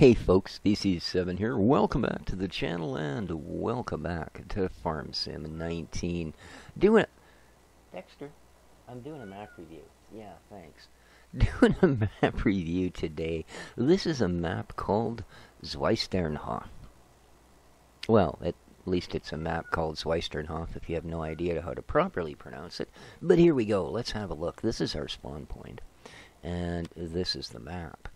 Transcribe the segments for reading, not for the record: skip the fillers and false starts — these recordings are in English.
Hey folks, BC7 here. Welcome back to the channel and welcome back to Farm Sim 19. Dexter, I'm doing a map review. Yeah, thanks. Doing a map review today. This is a map called Zweisternhof. Well, at least it's a map called Zweisternhof if you have no idea how to properly pronounce it. But here we go. Let's have a look. This is our spawn point. And this is the map.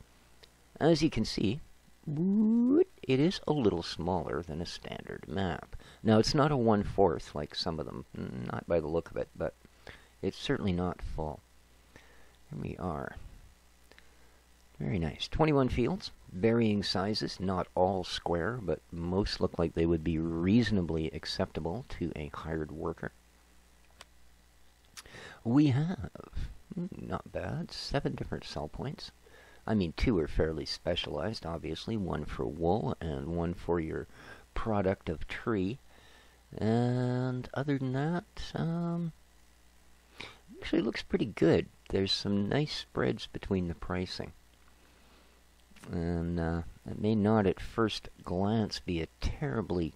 As you can see, it is a little smaller than a standard map. Now, it's not a 1/4 like some of them, not by the look of it, but it's certainly not full. Here we are. Very nice. 21 fields, varying sizes, not all square, but most look like they would be reasonably acceptable to a hired worker. We have, not bad, 7 different sell points. I mean, 2 are fairly specialized, obviously. 1 for wool and 1 for your product of tree. And other than that, actually looks pretty good. There's some nice spreads between the pricing. And it may not at first glance be a terribly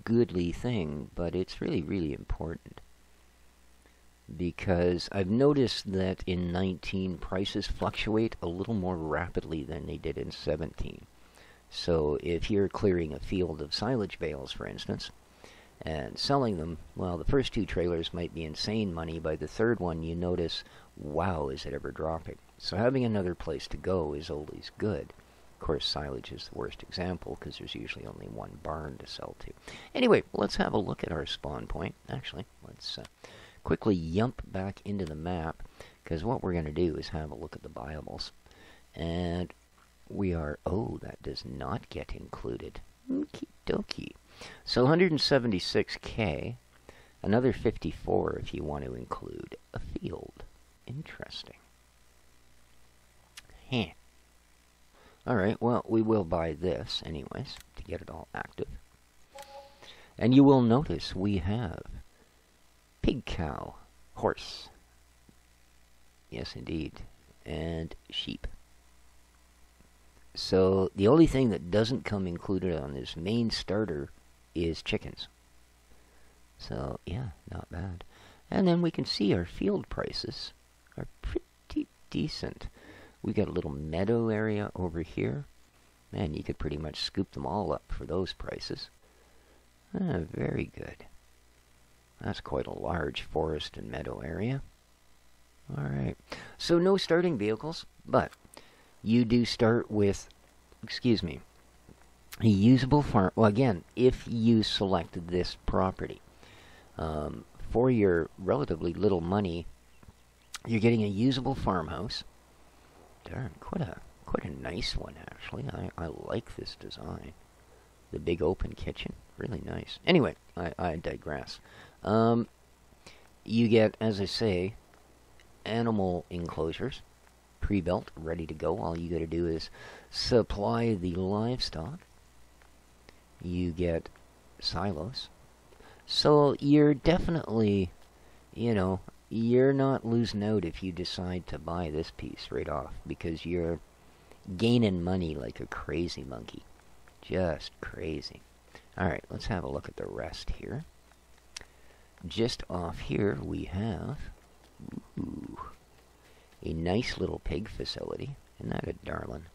goodly thing, but it's really, really important. Because I've noticed that in 19 prices fluctuate a little more rapidly than they did in 17. So if you're clearing a field of silage bales, for instance, and selling them, well, the first 2 trailers might be insane money. By the 3rd one, you notice, wow, is it ever dropping? So having another place to go is always good. Of course, silage is the worst example because there's usually only 1 barn to sell to. Anyway, let's have a look at our spawn point. Actually, let's quickly yump back into the map, because what we're going to do is have a look at the biables. And we are, oh, that does not get included. Okie dokie. So 176K, another 54 if you want to include a field. Interesting. Heh. Alright, well, we will buy this anyways, to get it all active. And you will notice we have pig, cow, horse, yes indeed, and sheep. So the only thing that doesn't come included on this main starter is chickens. So yeah, not bad. And then we can see our field prices are pretty decent. We got a little meadow area over here. Man, you could pretty much scoop them all up for those prices. Very good. That's quite a large forest and meadow area. Alright, so no starting vehicles, but you do start with, a usable farm. Well, again, if you select this property, for your relatively little money, you're getting a usable farmhouse. Darn, quite a nice one, actually. I like this design. The big open kitchen, really nice. Anyway, I digress. You get, as I say, animal enclosures, pre-built, ready to go. All you got to do is supply the livestock. You get silos. So you're definitely, you're not losing out if you decide to buy this piece right off, because you're gaining money like a crazy monkey. Just crazy. Alright, let's have a look at the rest here. Just off here we have a nice little pig facility. Isn't that a darling?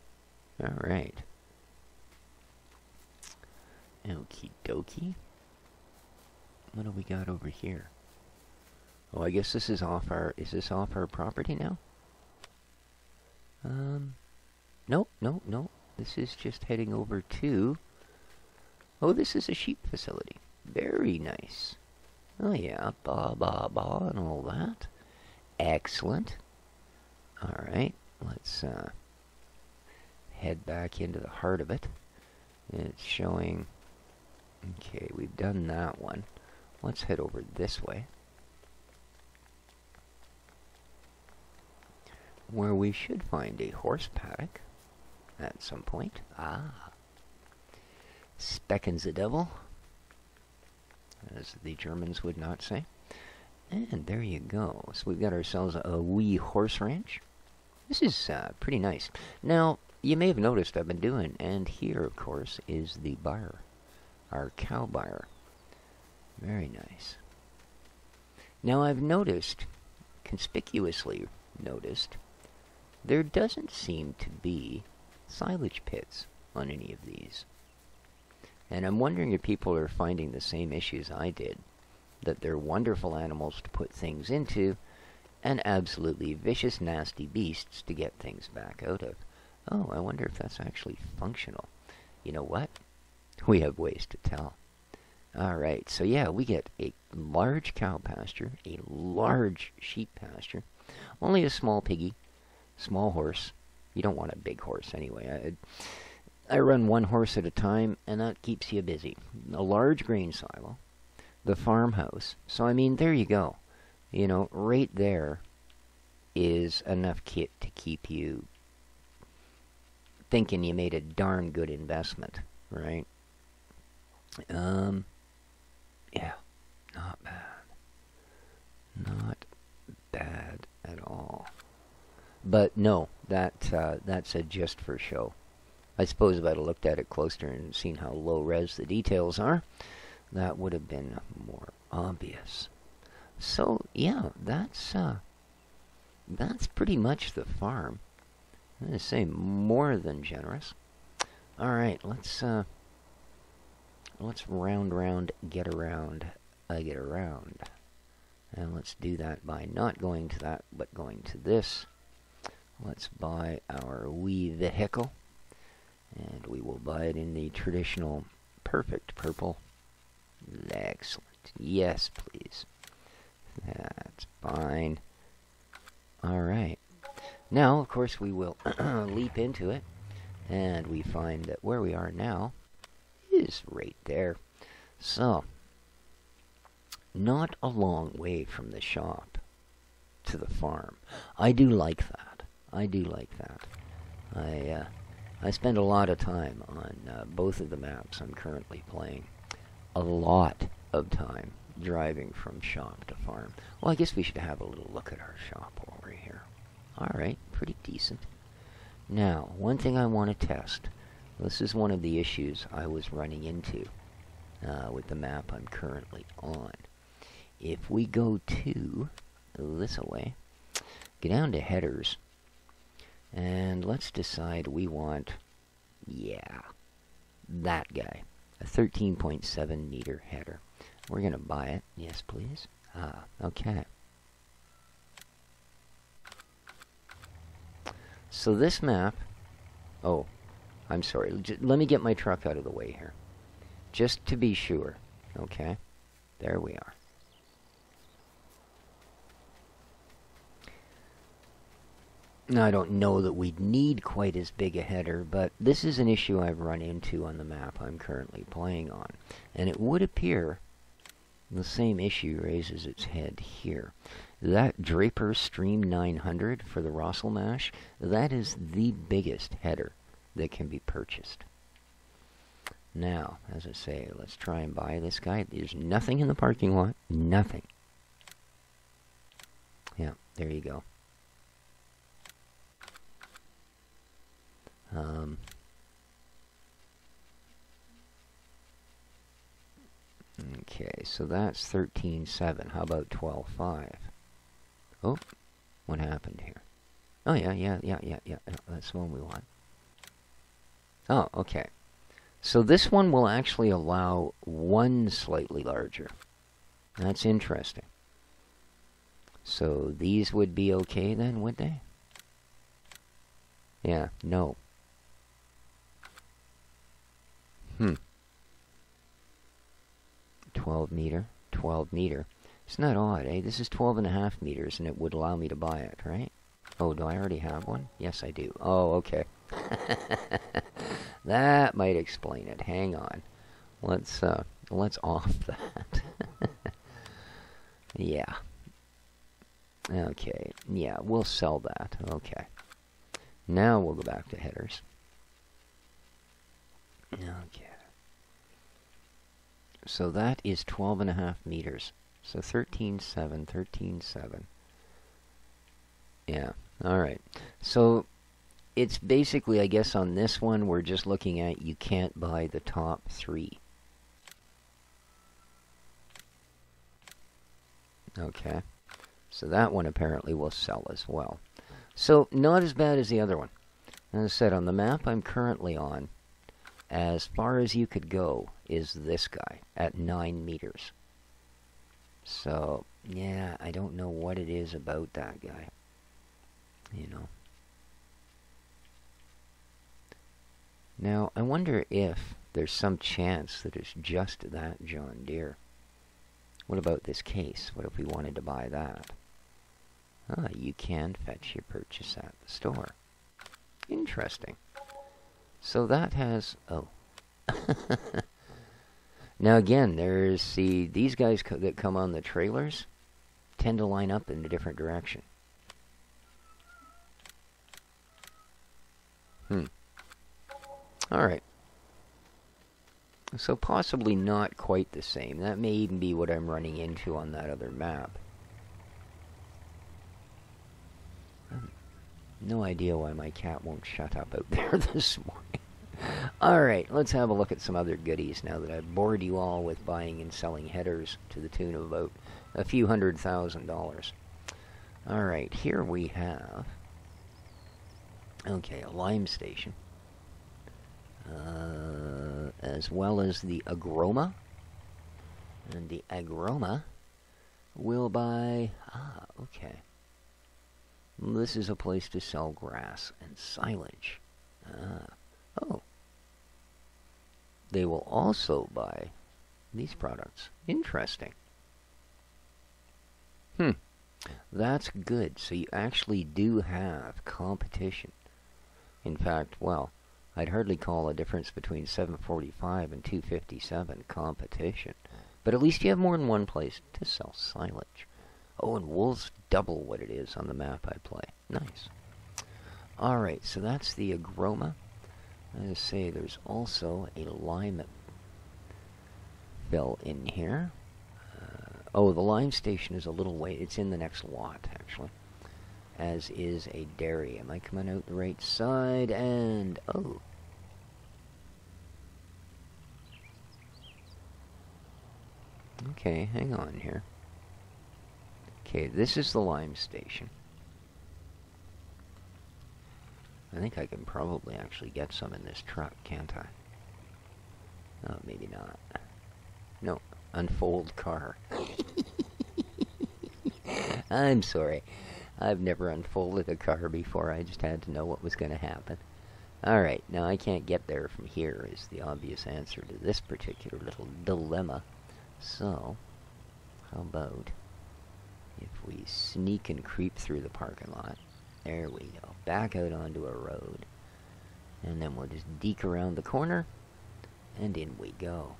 Alright. Okie dokie. What do we got over here? Oh, I guess this is off our... Is this off our property now? No. This is just heading over to... Oh, this is a sheep facility. Very nice. Oh yeah, ba and all that. Excellent. Alright, let's head back into the heart of it. It's showing... Okay, we've done that one. Let's head over this way, where we should find a horse paddock at some point. Ah. Speckens the devil, as the Germans would not say. And there you go. So we've got ourselves a wee horse ranch. This is pretty nice. Now, you may have noticed I've been doing. And here, of course, is the byre, our cow byre. Very nice. Now I've noticed, conspicuously noticed, there doesn't seem to be silage pits on any of these. And I'm wondering if people are finding the same issues I did, that they're wonderful animals to put things into, and absolutely vicious, nasty beasts to get things back out of. Oh, I wonder if that's actually functional. You know what? We have ways to tell. Alright, so yeah, we get a large cow pasture, a large sheep pasture, only a small piggy, small horse. You don't want a big horse anyway. I run one horse at a time, and that keeps you busy. A large grain silo, the farmhouse. So, I mean, there you go. You know, right there is enough kit to keep you thinking you made a darn good investment, right? Yeah, not bad. Not bad at all. But no, that's a just for show. I suppose if I'd looked at it closer and seen how low res the details are, that would have been more obvious. So yeah, that's pretty much the farm. I'm gonna say more than generous. All right, let's round, get around, and let's do that by not going to that, but going to this. Let's buy our wee vehicle. And we will buy it in the traditional perfect purple. Excellent. Yes, please. That's fine. Alright. Now, of course, we will leap into it. And we find that where we are now is right there. So, not a long way from the shop to the farm. I do like that. I spend a lot of time on both of the maps I'm currently playing. A lot of time driving from shop to farm. Well, I guess we should have a little look at our shop while we're here. Alright, pretty decent. Now, one thing I want to test. This is one of the issues I was running into with the map I'm currently on. If we go to this away, go down to headers, and let's decide we want, yeah, that guy. A 13.7 meter header. We're going to buy it. Yes, please. Okay. So this map... Oh, I'm sorry. Let me get my truck out of the way here. Just to be sure. Okay. There we are. Now, I don't know that we'd need quite as big a header, but this is an issue I've run into on the map I'm currently playing on. And it would appear the same issue raises its head here. That Draper Stream 900 for the Rossel Mash, that is the biggest header that can be purchased. Now, as I say, let's try and buy this guy. There's nothing in the parking lot. Nothing. Yeah, there you go. Okay, so that's 13.7. How about 12.5? Oh, what happened here? Oh, yeah. That's the one we want. Oh, okay. So this one will actually allow one slightly larger. That's interesting. So these would be okay then, would they? Yeah, no. 12 meter. It's not odd, eh? This is 12.5 meters, and it would allow me to buy it, right? Oh, do I already have one? Yes, I do. Oh, okay. That might explain it. Hang on. Let's off that. Yeah. Okay. Yeah, we'll sell that. Okay. Now we'll go back to headers. Okay. So that is 12.5 meters. So 13.7. Yeah. All right. So it's basically, I guess on this one, we're just looking at you can't buy the top 3. Okay. So that one apparently will sell as well. So not as bad as the other one. As I said, on the map I'm currently on, as far as you could go is this guy at 9 meters. So, yeah, I don't know what it is about that guy. You know. Now, I wonder if there's some chance that it's just that John Deere. What about this case? What if we wanted to buy that? Ah, you can fetch your purchase at the store. Interesting. So that has... Oh. Now again, there's... See, these guys that come on the trailers tend to line up in a different direction. Alright. So possibly not quite the same. That may even be what I'm running into on that other map. No idea why my cat won't shut up out there this morning. Alright, let's have a look at some other goodies now that I've bored you all with buying and selling headers to the tune of about a few $100,000. Alright, here we have... Okay, a lime station. As well as the agroma. And the agroma will buy... Ah, okay. This is a place to sell grass and silage. Oh. They will also buy these products. Interesting. That's good. So you actually do have competition. In fact, well, I'd hardly call a difference between 745 and 257 competition. But at least you have more than one place to sell silage. Oh, and wool's double what it is on the map I play. Nice. Alright, so that's the agroma. As I say, there's also a lime fill in here. Oh, the lime station is a little way. It's in the next lot, actually. As is a dairy. Am I coming out the right side? And, oh. Okay, hang on here. Okay, this is the lime station. I think I can probably actually get some in this truck, can't I? Oh, maybe not. No, unfold car. I'm sorry. I've never unfolded a car before. I just had to know what was going to happen. Alright, now I can't get there from here is the obvious answer to this particular little dilemma. So, how about if we sneak and creep through the parking lot? There we go. Back out onto a road. And then we'll just deke around the corner. And in we go.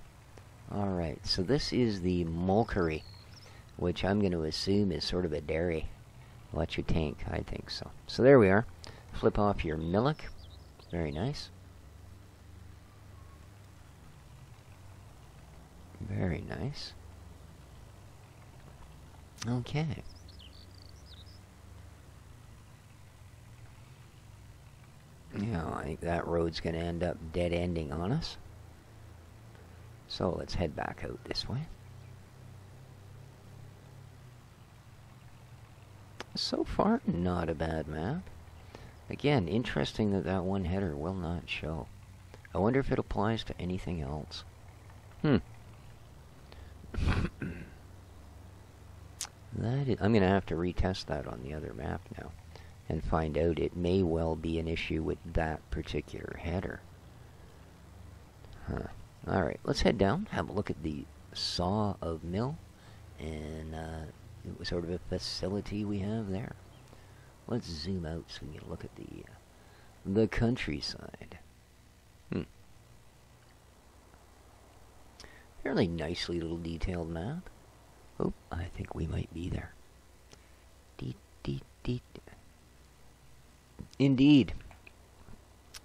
Alright, so this is the Molkery, which I'm going to assume is sort of a dairy. What's your tank? I think so. So there we are. Flip off your milk. Very nice. Very nice. Okay. Yeah, I think that road's going to end up dead-ending on us. So let's head back out this way. So far, not a bad map. Again, interesting that that one header will not show. I wonder if it applies to anything else. I'm going to have to retest that on the other map now and find out. It may well be an issue with that particular header. Alright, let's head down, have a look at the Saw of Mill, and it was sort of a facility we have there. Let's zoom out so we can look at the countryside. Fairly nicely little detailed map. Oh, I think we might be there. Indeed.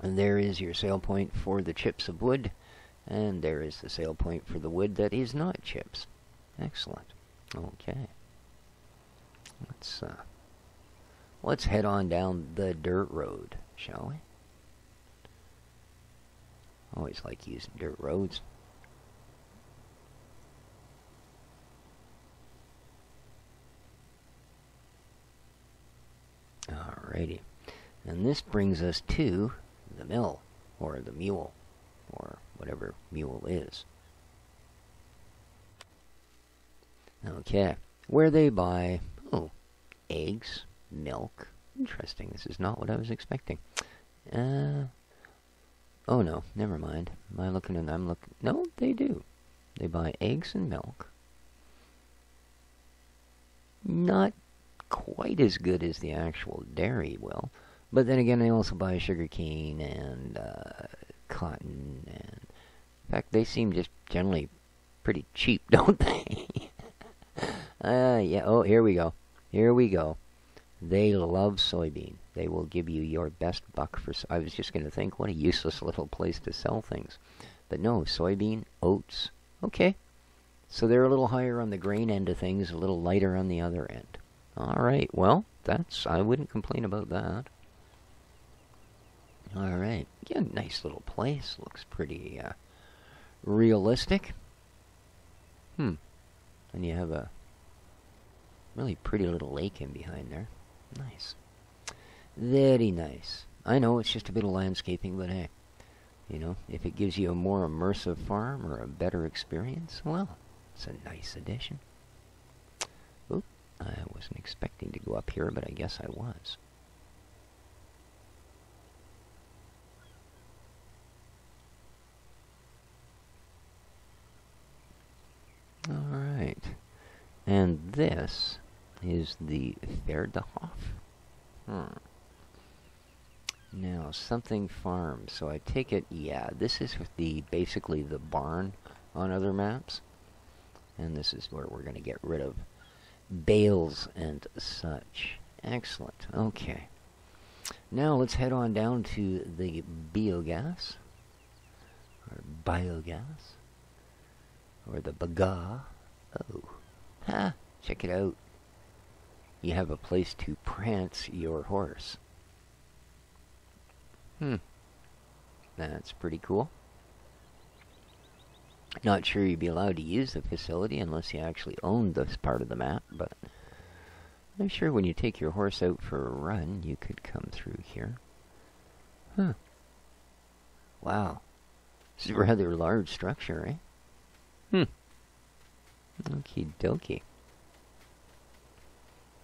And there is your sale point for the chips of wood. And there is the sale point for the wood that is not chips. Excellent. Okay. let's head on down the dirt road, shall we? Always like using dirt roads. Alrighty. And this brings us to the mill, or the mule, or whatever mule is. Okay. Where they buy, eggs, milk. Interesting. This is not what I was expecting. Oh no, never mind. Am I looking and I'm looking? No, they do. They buy eggs and milk. Not quite as good as the actual dairy will. But then again, they also buy sugar cane and cotton. And in fact, they seem just generally pretty cheap, don't they? Yeah. Oh, here we go. Here we go. They love soybean. They will give you your best buck for... I was just going to think, what a useless little place to sell things. But no, soybean, oats. Okay. So they're a little higher on the grain end of things, a little lighter on the other end. All right. Well, I wouldn't complain about that. All right. Yeah, nice little place. Looks pretty realistic. And you have a really pretty little lake in behind there. Nice. Very nice. I know it's just a bit of landscaping, but hey, you know, if it gives you a more immersive farm or a better experience, well, it's a nice addition. Oop, I wasn't expecting to go up here, but I guess I was. All right. And this is the ver2.0. Now, something farm. So I take it, yeah, this is basically the barn on other maps. And this is where we're going to get rid of bales and such. Excellent. Okay. Now let's head on down to the biogas. Or biogas. Or the baga. Oh. Ha! Check it out. You have a place to prance your horse. That's pretty cool. Not sure you'd be allowed to use the facility unless you actually owned this part of the map, but I'm sure when you take your horse out for a run, you could come through here. Wow. This is a rather large structure, eh? Okie dokie.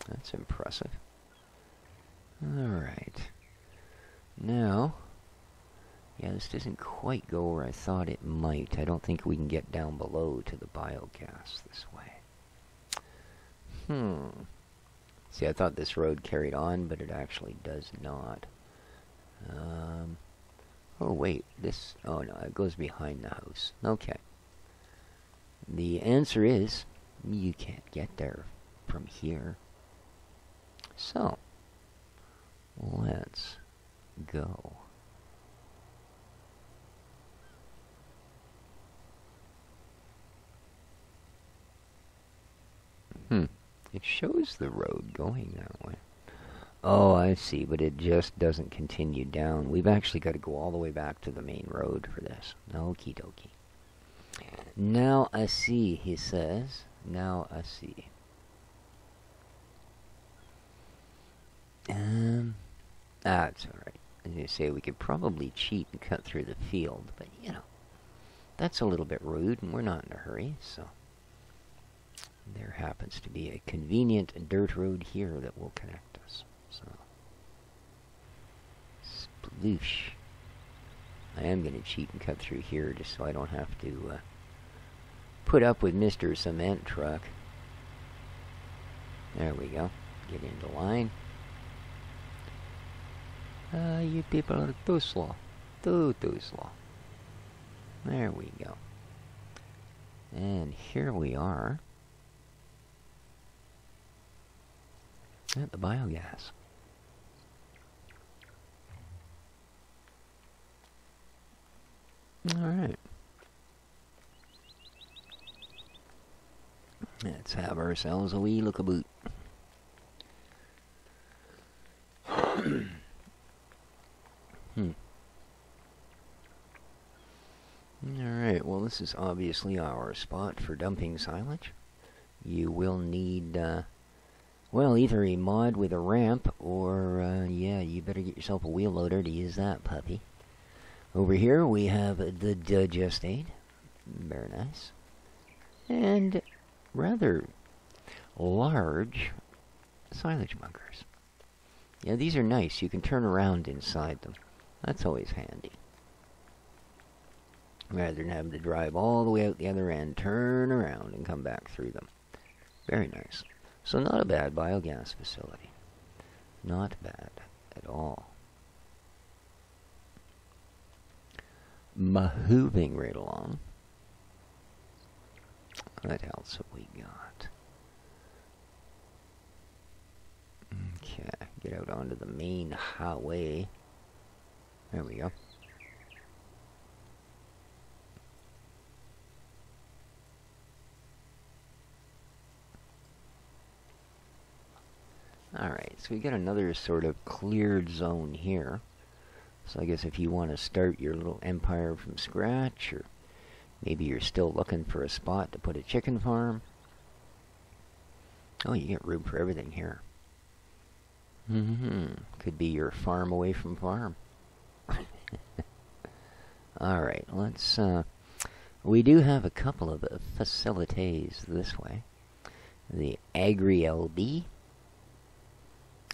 That's impressive. Alright. Now, yeah, this doesn't quite go where I thought it might. I don't think we can get down below to the biogas this way. See, I thought this road carried on, but it actually does not. Oh, wait. Oh, no, it goes behind the house. Okay. The answer is, you can't get there from here. So, let's go. It shows the road going that way. Oh, I see, but it just doesn't continue down. We've actually got to go all the way back to the main road for this. Okie dokie. Now I see, he says. Now I see. That's alright. As you say, we could probably cheat and cut through the field, but, you know, that's a little bit rude, and we're not in a hurry, so... There happens to be a convenient dirt road here that will connect us, so... Sploosh. I am going to cheat and cut through here just so I don't have to, put up with Mr. Cement Truck. There we go. Get into line. You people are too slow. Too slow. There we go. And here we are at the biogas. Alright. Let's have ourselves a wee look-a-boot. this is obviously our spot for dumping silage. You will need, well, either a mod with a ramp, or, yeah, you better get yourself a wheel loader to use that puppy. Over here we have the digestate. Very nice. And rather large silage bunkers. Yeah, these are nice. You can turn around inside them. That's always handy. Rather than having to drive all the way out the other end, turn around, and come back through them. Very nice. So not a bad biogas facility. Not bad at all. Moving right along. What else have we got? Okay, get out onto the main highway. There we go. Alright, so we got another sort of cleared zone here. So I guess if you want to start your little empire from scratch, or maybe you're still looking for a spot to put a chicken farm. Oh, you get room for everything here. Could be your farm away from farm. Alright, let's, we do have a couple of facilities this way. The Agri-LD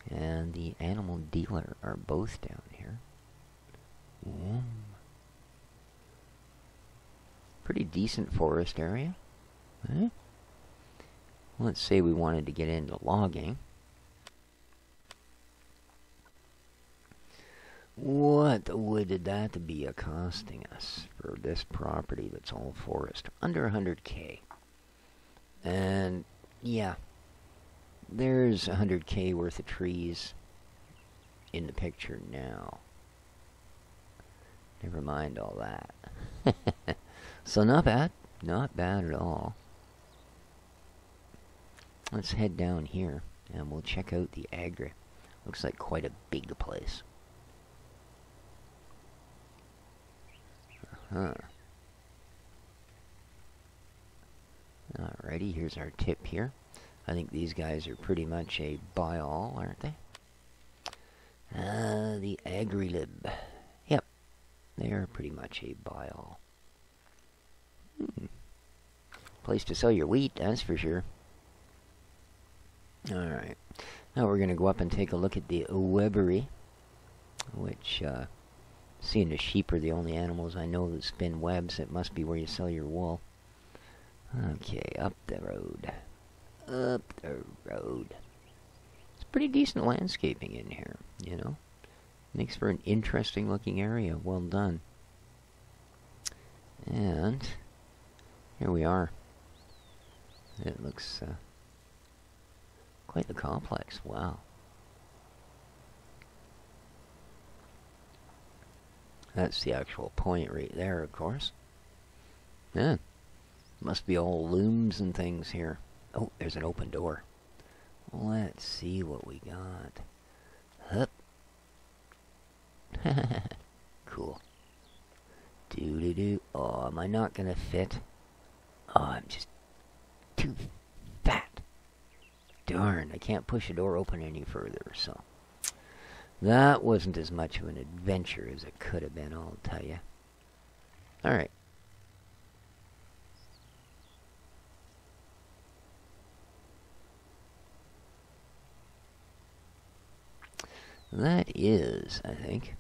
and the Animal Dealer are both down here. Pretty decent forest area. Let's say we wanted to get into logging. What would that be costing us for this property that's all forest? Under 100K. And yeah, there's 100K worth of trees in the picture now. Never mind all that. So not bad. Not bad at all. Let's head down here and we'll check out the Agri. Looks like quite a big place. Alrighty, here's our tip here. I think these guys are pretty much a buy-all, aren't they? The Agri-Lib. Yep, they're pretty much a buy-all. Place to sell your wheat, that's for sure. Alright, now we're going to go up and take a look at the Webery, which, seeing the sheep are the only animals I know that spin webs. It must be where you sell your wool. Okay, up the road. Up the road. It's pretty decent landscaping in here, you know. Makes for an interesting looking area. Well done. And here we are. It looks quite the complex. Wow. That's the actual point right there, of course. Yeah. Must be all looms and things here. Oh, there's an open door. Let's see what we got. Hup. Cool. Doo-doo-doo. Oh, am I not gonna fit? Oh, I'm just too fat. Darn, I can't push a door open any further, so... That wasn't as much of an adventure as it could have been, I'll tell you. Alright. That is, I think,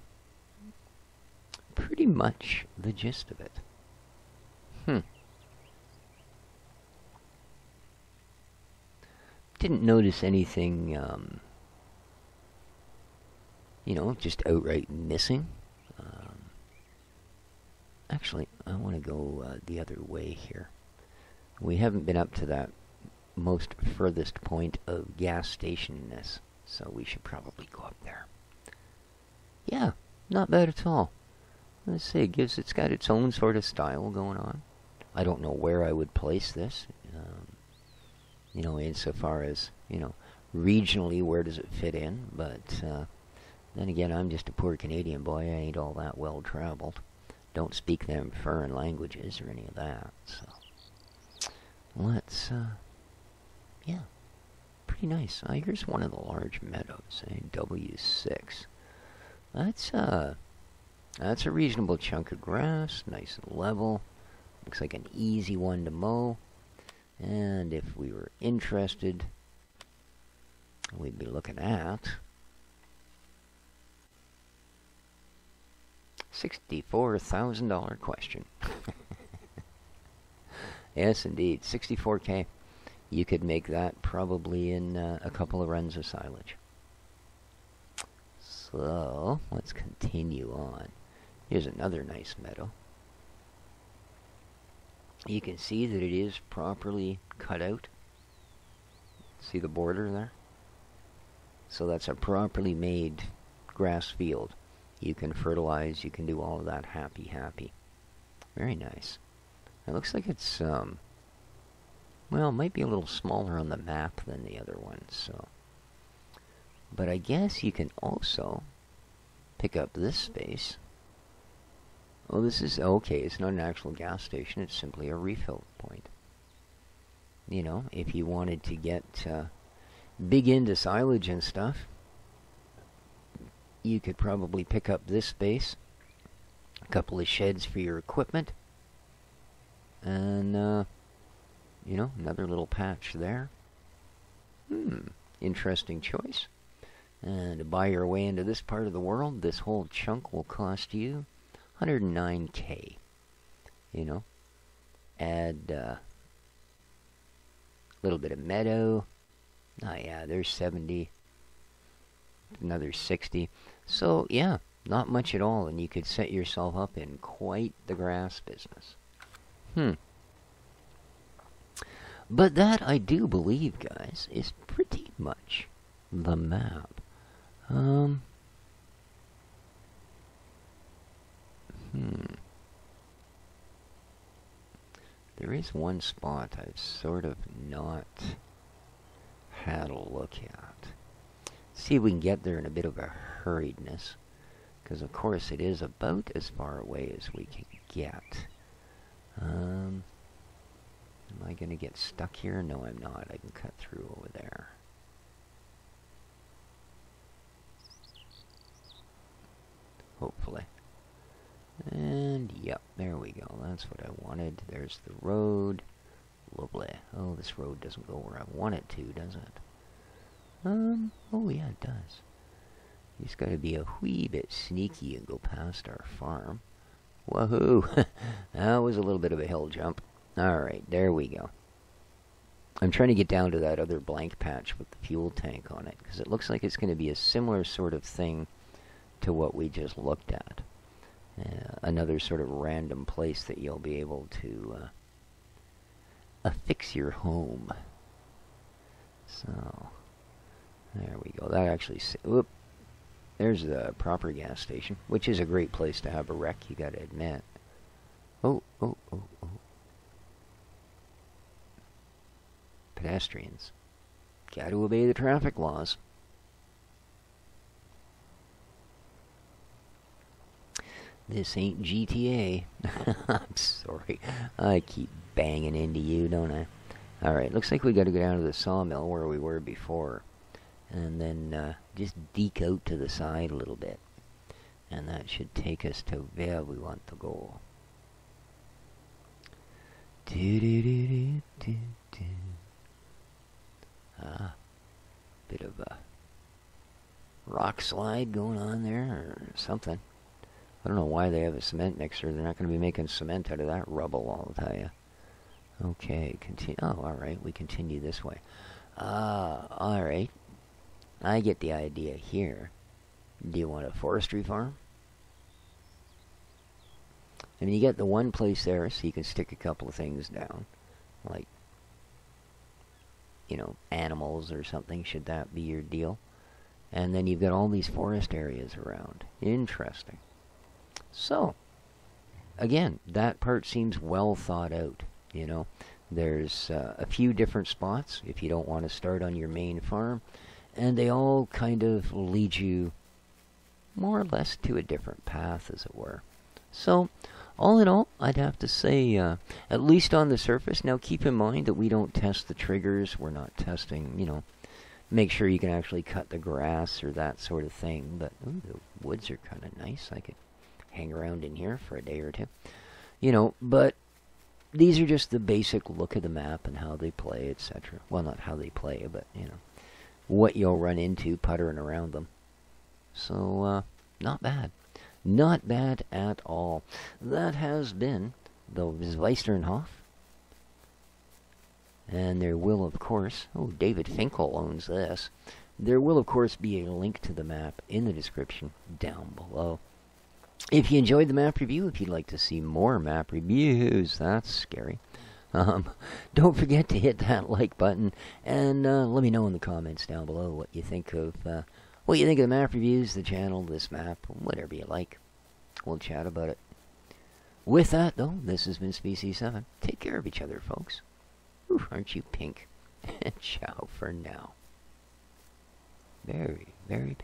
pretty much the gist of it. Didn't notice anything, you know, just outright missing. Actually, I want to go the other way here. We haven't been up to that most furthest point of gas station-ness, so we should probably go up there. Yeah, not bad at all. Let's see, it's got its own sort of style going on. I don't know where I would place this. You know, insofar as, you know, regionally, where does it fit in? But then again, I'm just a poor Canadian boy. I ain't all that well traveled. don't speak them foreign languages or any of that. So let's, yeah, pretty nice. Here's one of the large meadows, W6. That's a reasonable chunk of grass, nice and level. Looks like an easy one to mow. And if we were interested, we'd be looking at $64,000 question. Yes, indeed, 64K. You could make that probably in a couple of runs of silage. So let's continue on. Here's another nice meadow. You can see that it is properly cut out. See the border there? So that's a properly made grass field. You can fertilize, you can do all of that happy. Very nice. It looks like it's, well, it might be a little smaller on the map than the other ones, so. But I guess you can also pick up this space. Oh, this is, okay, it's not an actual gas station, it's simply a refill point. You know, if you wanted to get big into silage and stuff, you could probably pick up this space, a couple of sheds for your equipment, and, you know, another little patch there. Interesting choice. And to buy your way into this part of the world, this whole chunk will cost you 109K. You know, add a little bit of meadow. Oh yeah, there's 70. Another 60. So yeah, not much at all, and you could set yourself up in quite the grass business. But that, I do believe, guys, is pretty much the map. There is one spot I've sort of not had a look at. See if we can get there in a bit of a hurriedness, because of course it is about as far away as we can get. Am I going to get stuck here? No, I'm not. I can cut through over there. Hopefully. And, yep, there we go. That's what I wanted. There's the road. Lovely. Oh, this road doesn't go where I want it to, does it? Oh yeah, it does. You just gotta be a wee bit sneaky and go past our farm. Woohoo! That was a little bit of a hill jump. Alright, there we go. I'm trying to get down to that other blank patch with the fuel tank on it, because it looks like it's going to be a similar sort of thing to what we just looked at. Another sort of random place that you'll be able to affix your home. So, there we go. That actually, whoop, there's the proper gas station, which is a great place to have a wreck, you gotta admit. Oh. Pedestrians. Gotta obey the traffic laws. This ain't GTA. I'm sorry. I keep banging into you, don't I? Alright, looks like we gotta go down to the sawmill where we were before. And then just deke out to the side a little bit. And that should take us to where we want to go. Bit of a rock slide going on there or something. I don't know why they have a cement mixer. They're not going to be making cement out of that rubble, I'll tell you. Okay, continue. Oh, alright, we continue this way. Alright. I get the idea here. Do you want a forestry farm? I mean, you get the one place there so you can stick a couple of things down. Like, you know, animals or something, should that be your deal. And then you've got all these forest areas around. Interesting. So, again, that part seems well thought out, you know. There's a few different spots if you don't want to start on your main farm, and they all kind of lead you more or less to a different path, as it were. So, all in all, I'd have to say, at least on the surface. Now, keep in mind that we don't test the triggers. We're not testing, make sure you can actually cut the grass or that sort of thing. But ooh, the woods are kind of nice. I could hang around in here for a day or two. But these are just the basic look of the map and how they play, etc. Well, not how they play, but, what you'll run into puttering around them. So, not bad. Not bad at all. That has been the Zweisternhof. And there will, of course, David Finkel owns this. There will, of course, be a link to the map in the description down below. If you enjoyed the map review, if you'd like to see more map reviews, that's scary. Don't forget to hit that like button, and let me know in the comments down below what you think of the map reviews, the channel, this map, whatever you like. We'll chat about it. With that, though, this has been Species 7. Take care of each other, folks. Ooh, aren't you pink? And ciao for now. Very, very pink.